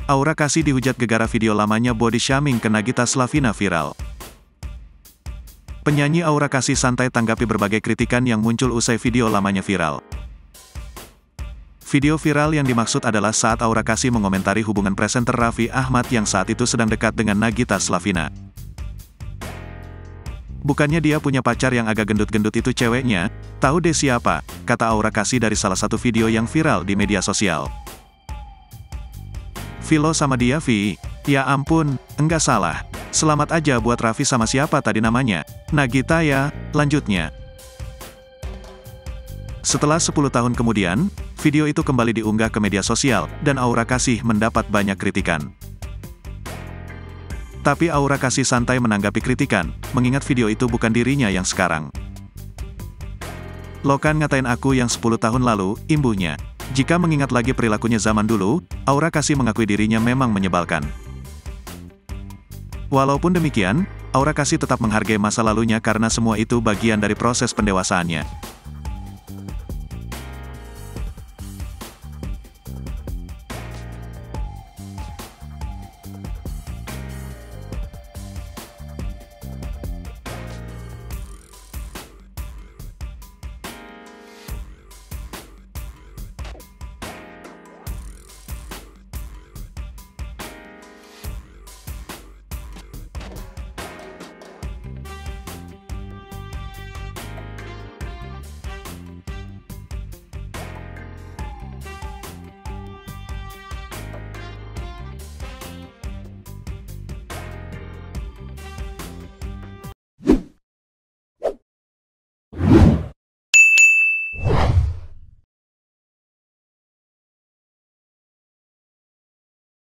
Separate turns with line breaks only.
Aura Kasih dihujat gegara video lamanya body shaming ke Nagita Slavina viral. Penyanyi Aura Kasih santai tanggapi berbagai kritikan yang muncul usai video lamanya viral. Video viral yang dimaksud adalah saat Aura Kasih mengomentari hubungan presenter Raffi Ahmad yang saat itu sedang dekat dengan Nagita Slavina. "Bukannya dia punya pacar yang agak gendut-gendut itu ceweknya, tahu deh siapa," kata Aura Kasih dari salah satu video yang viral di media sosial. "Vilo sama dia Vi, ya ampun, enggak salah. Selamat aja buat Raffi sama siapa tadi namanya, Nagita ya," lanjutnya. Setelah 10 tahun kemudian, video itu kembali diunggah ke media sosial, dan Aura Kasih mendapat banyak kritikan. Tapi Aura Kasih santai menanggapi kritikan, mengingat video itu bukan dirinya yang sekarang. "Lo kan ngatain aku yang 10 tahun lalu," imbuhnya. Jika mengingat lagi perilakunya zaman dulu, Aura Kasih mengakui dirinya memang menyebalkan. Walaupun demikian, Aura Kasih tetap menghargai masa lalunya karena semua itu bagian dari proses pendewasaannya.